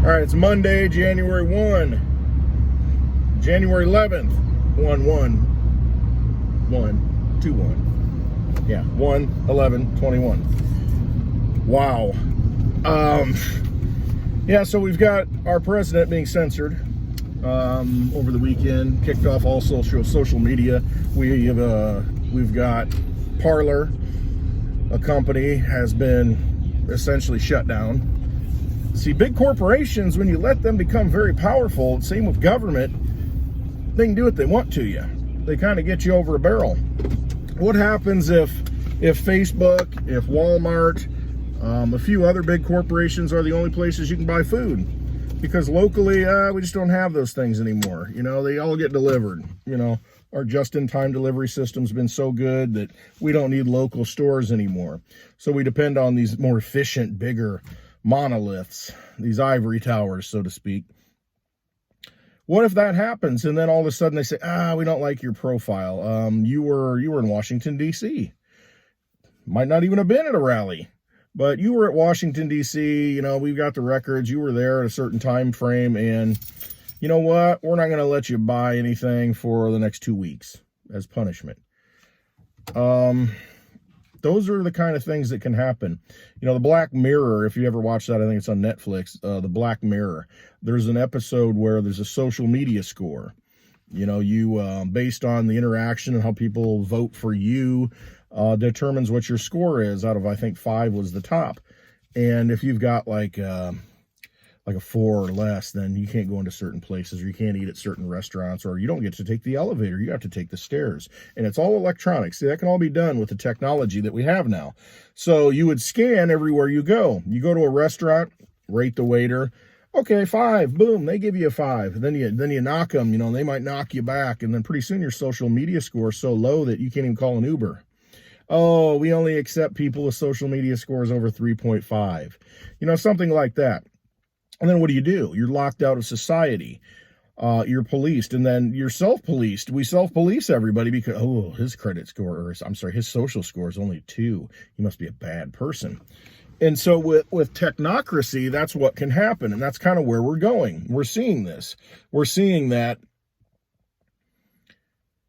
All right, it's Monday, January 1, January 11th, 1/1/1/21. Yeah, 1/11/21. Wow. Yeah, so we've got our president being censored over the weekend, kicked off all social media. We've got Parler, a company, has been essentially shut down. See, big corporations, when you let them become very powerful, same with government, they can do what they want to you. They kind of get you over a barrel. What happens if Facebook, if Walmart, a few other big corporations are the only places you can buy food? Because locally, we just don't have those things anymore. You know, they all get delivered. You know, our just-in-time delivery system's been so good that we don't need local stores anymore. So we depend on these more efficient, bigger monoliths, these ivory towers, so to speak. What if that happens and then all of a sudden they say, we don't like your profile. You were in Washington, D.C. Might not even have been at a rally, but you were at Washington, D.C. You know, we've got the records. You were there at a certain time frame, and you know what? We're not going to let you buy anything for the next 2 weeks as punishment. Those are the kind of things that can happen. You know, the Black Mirror, if you ever watch that, I think it's on Netflix, the Black Mirror. There's an episode where there's a social media score. You know, you, based on the interaction and how people vote for you, determines what your score is. Out of, I think, 5 was the top. And if you've got like a 4 or less, then you can't go into certain places, or you can't eat at certain restaurants, or you don't get to take the elevator. You have to take the stairs, and it's all electronic. See, that can all be done with the technology that we have now. So you would scan everywhere you go. You go to a restaurant, rate the waiter. Okay, 5, boom, they give you a 5. Then you knock them, you know, and they might knock you back, and then pretty soon your social media score is so low that you can't even call an Uber. Oh, we only accept people with social media scores over 3.5. You know, something like that. And then what do? You're locked out of society. You're policed, and then you're self-policed. We self-police everybody because, his credit score, or I'm sorry, his social score is only 2. He must be a bad person. And so with technocracy, that's what can happen, and that's kind of where we're going. We're seeing this. We're seeing that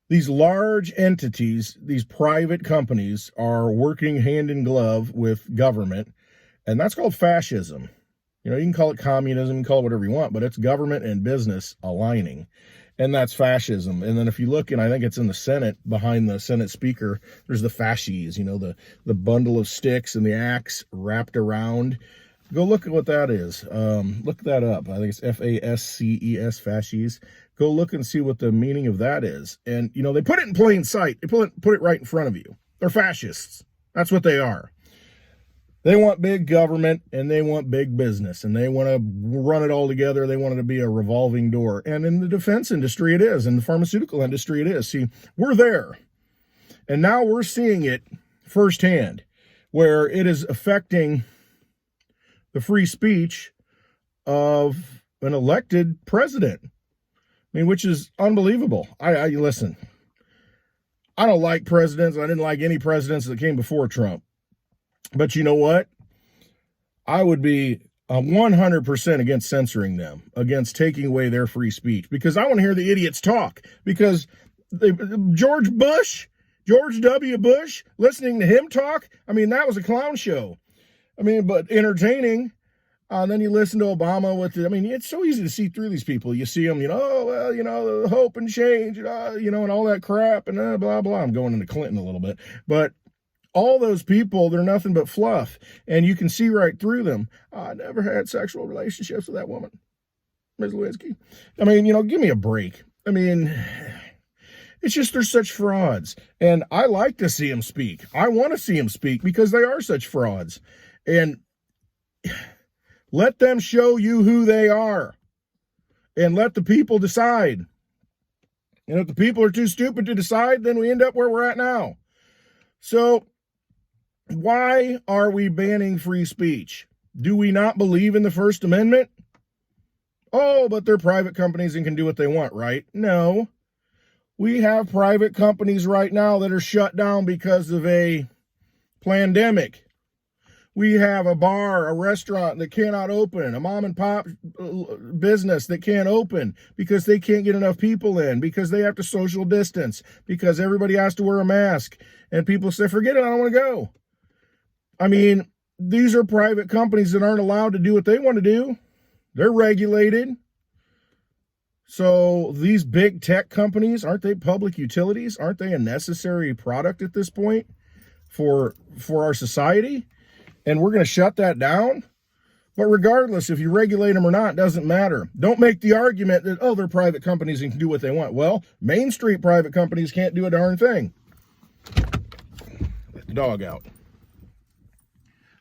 these large entities, these private companies, are working hand in glove with government, and that's called fascism. You know, you can call it communism, you can call it whatever you want, but it's government and business aligning, and that's fascism. And then if you look, and I think it's in the Senate, behind the Senate speaker, there's the fasces, you know, the bundle of sticks and the axe wrapped around. Go look at what that is. Look that up. I think it's FASCES, fasces. Go look and see what the meaning of that is. And, you know, they put it in plain sight. They put it right in front of you. They're fascists. That's what they are. They want big government, and they want big business, and they want to run it all together. They want it to be a revolving door. And in the defense industry, it is. In the pharmaceutical industry, it is. See, we're there. And now we're seeing it firsthand, where it is affecting the free speech of an elected president. I mean, which is unbelievable. I listen, I don't like presidents. I didn't like any presidents that came before Trump. But you know what? I would be 100% against censoring them, against taking away their free speech, because I want to hear the idiots talk. Because George W. Bush, listening to him talk, I mean, that was a clown show. I mean, but entertaining. Then you listen to Obama it's so easy to see through these people. You see them, hope and change, and all that crap, and blah, blah. I'm going into Clinton a little bit. But all those people, they're nothing but fluff, and you can see right through them. I never had sexual relationships with that woman, Ms. Lewinsky. I mean, give me a break. I mean, it's just they're such frauds, and I like to see them speak. I want to see them speak because they are such frauds, and let them show you who they are, and let the people decide. And if the people are too stupid to decide, then we end up where we're at now. So, why are we banning free speech? Do we not believe in the First Amendment? Oh, but they're private companies and can do what they want, right? No. We have private companies right now that are shut down because of a pandemic. We have a bar, a restaurant that cannot open, a mom and pop business that can't open because they can't get enough people in, because they have to social distance, because everybody has to wear a mask. And people say, forget it, I don't want to go. I mean, these are private companies that aren't allowed to do what they want to do. They're regulated. So these big tech companies, aren't they public utilities? Aren't they a necessary product at this point for our society? And we're going to shut that down? But regardless, if you regulate them or not, doesn't matter. Don't make the argument that, oh, they're private companies and can do what they want. Well, Main Street private companies can't do a darn thing. Let the dog out.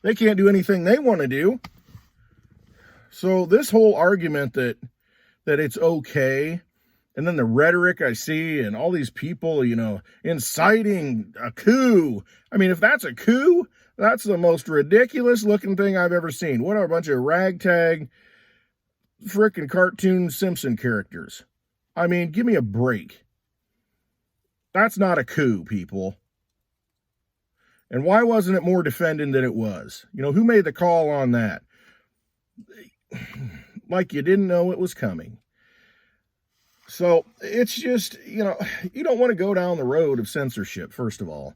They can't do anything they want to do. So this whole argument that it's okay, and then the rhetoric I see and all these people, inciting a coup. I mean, if that's a coup, that's the most ridiculous looking thing I've ever seen. What a bunch of ragtag frickin' cartoon Simpson characters. I mean, give me a break. That's not a coup, people. And why wasn't it more defended than it was? Who made the call on that? Like you didn't know it was coming. So it's just, you don't want to go down the road of censorship, first of all.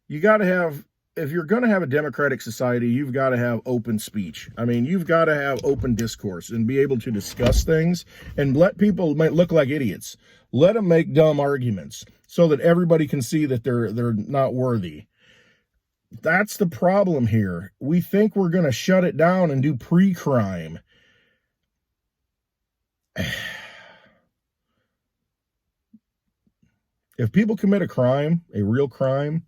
You got to have, if you're going to have a democratic society, you've got to have open speech. I mean, you've got to have open discourse and be able to discuss things and let people look like idiots. Let them make dumb arguments so that everybody can see that they're not worthy. That's the problem here. We think we're going to shut it down and do pre-crime. If people commit a crime, a real crime,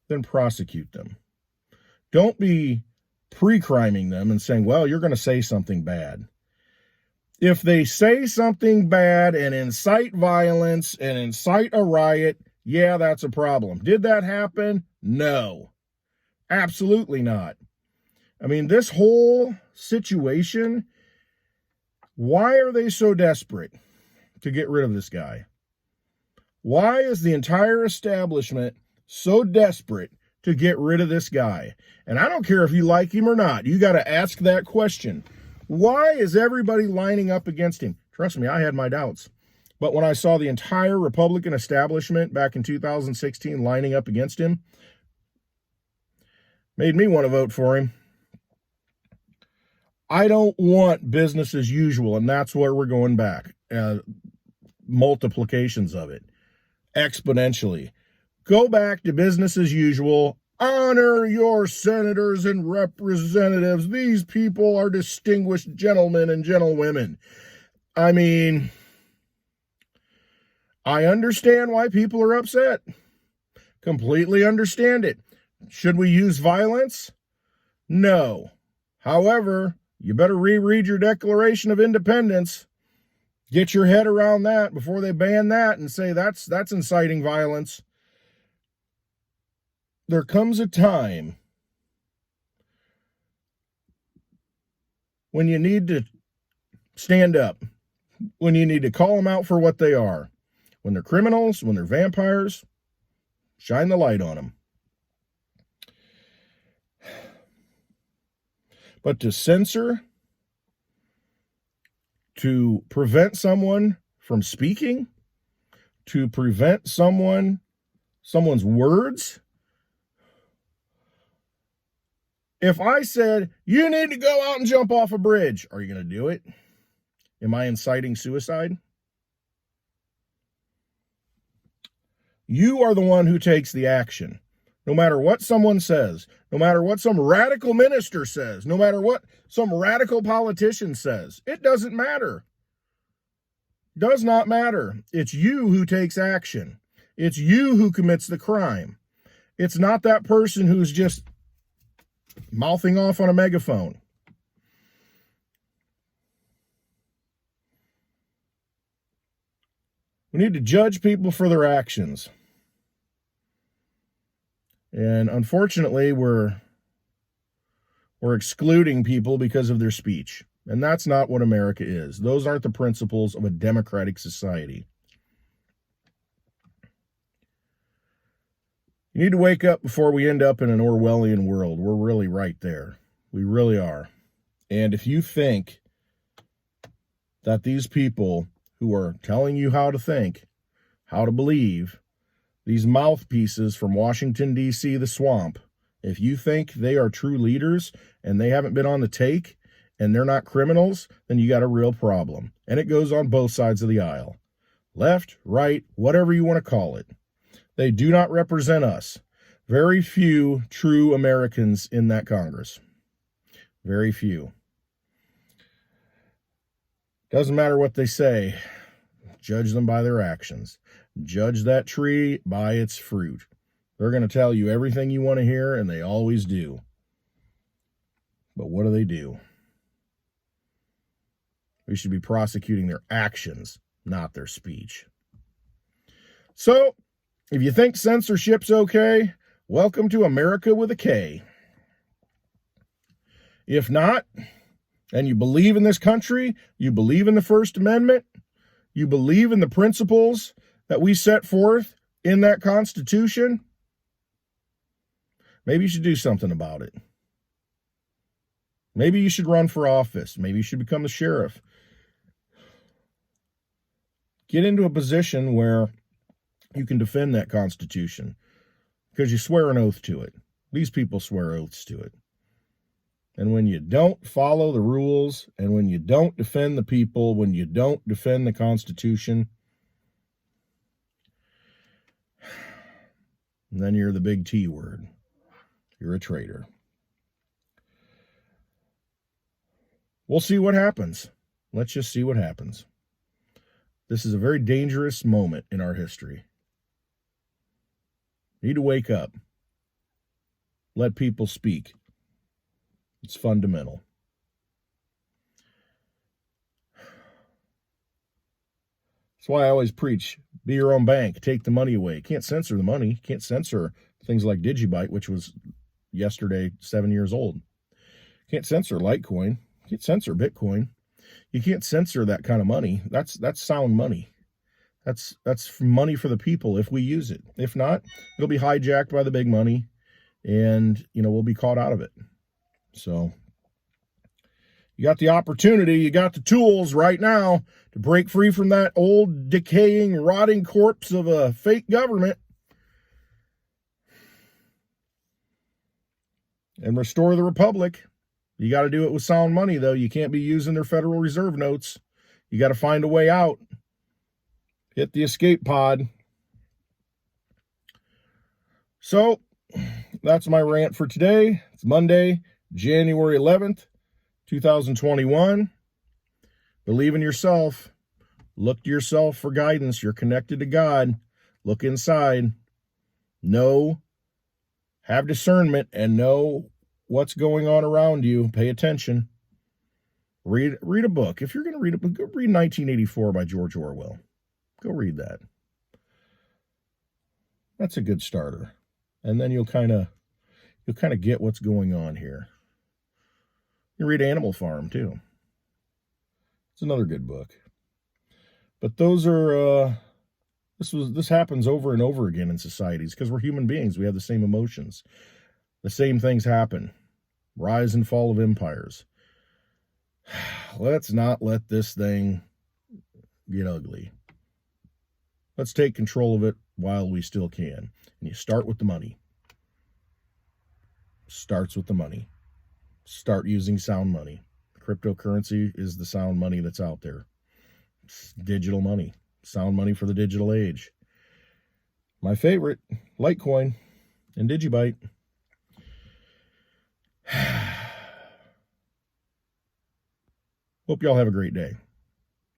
then prosecute them. Don't be pre-criming them and saying, well, you're going to say something bad. If they say something bad and incite violence and incite a riot, yeah, that's a problem. Did that happen? No, absolutely not. I mean, this whole situation, why are they so desperate to get rid of this guy? Why is the entire establishment so desperate to get rid of this guy? And I don't care if you like him or not. You got to ask that question. Why is everybody lining up against him? Trust me, I had my doubts. But when I saw the entire Republican establishment back in 2016 lining up against him, made me want to vote for him. I don't want business as usual, and that's where we're going back. Multiplications of it. Exponentially. Go back to business as usual. Honor your senators and representatives. These people are distinguished gentlemen and gentlewomen. I mean, I understand why people are upset. Completely understand it. Should we use violence? No. However, you better reread your Declaration of Independence. Get your head around that before they ban that and say that's inciting violence. There comes a time when you need to stand up, when you need to call them out for what they are. When they're criminals, when they're vampires, shine the light on them. But to censor, to prevent someone from speaking, to prevent someone's words. If I said, you need to go out and jump off a bridge, are you going to do it? Am I inciting suicide? You are the one who takes the action. No matter what someone says, no matter what some radical minister says, no matter what some radical politician says, it doesn't matter. Does not matter. It's you who takes action. It's you who commits the crime. It's not that person who's just mouthing off on a megaphone. We need to judge people for their actions. And unfortunately, we're excluding people because of their speech. And that's not what America is. Those aren't the principles of a democratic society. You need to wake up before we end up in an Orwellian world. We're really right there. We really are. And if you think that these people who are telling you how to think, how to believe, these mouthpieces from Washington, D.C., the swamp, if you think they are true leaders and they haven't been on the take and they're not criminals, then you got a real problem. And it goes on both sides of the aisle. Left, right, whatever you want to call it. They do not represent us. Very few true Americans in that Congress. Very few. Doesn't matter what they say. Judge them by their actions. Judge that tree by its fruit. They're going to tell you everything you want to hear, and they always do. But what do? We should be prosecuting their actions, not their speech. So, if you think censorship's okay, welcome to America with a K. If not, and you believe in this country, you believe in the First Amendment, you believe in the principles that we set forth in that Constitution, maybe you should do something about it. Maybe you should run for office. Maybe you should become the sheriff. Get into a position where you can defend that Constitution because you swear an oath to it. These people swear oaths to it. And when you don't follow the rules, and when you don't defend the people, when you don't defend the Constitution, then you're the big T word. You're a traitor. We'll see what happens. Let's just see what happens. This is a very dangerous moment in our history. You need to wake up. Let people speak. It's fundamental. That's why I always preach, be your own bank, take the money away. You can't censor the money. You can't censor things like Digibyte, which was yesterday 7 years old. You can't censor Litecoin. You can't censor Bitcoin. You can't censor that kind of money. That's sound money. That's money for the people if we use it. If not, it'll be hijacked by the big money, and we'll be caught out of it. So you got the opportunity, you got the tools right now to break free from that old, decaying, rotting corpse of a fake government and restore the republic. You got to do it with sound money, though. You can't be using their Federal Reserve notes. You got to find a way out. Hit the escape pod. So that's my rant for today. It's Monday, January 11th, 2021. Believe in yourself. Look to yourself for guidance. You're connected to God. Look inside. Know, have discernment, and know what's going on around you. Pay attention. Read a book. If you're going to read a book, go read 1984 by George Orwell. Go read that. That's a good starter. And then you'll kind of get what's going on here. You read Animal Farm too. It's another good book. But those are this happens over and over again in societies because we're human beings. We have the same emotions. The same things happen. Rise and fall of empires. Let's not let this thing get ugly. Let's take control of it while we still can. And you start with the money. Starts with the money. Start using sound money. Cryptocurrency is the sound money that's out there. It's digital money. Sound money for the digital age. My favorite, Litecoin and Digibyte. Hope y'all have a great day.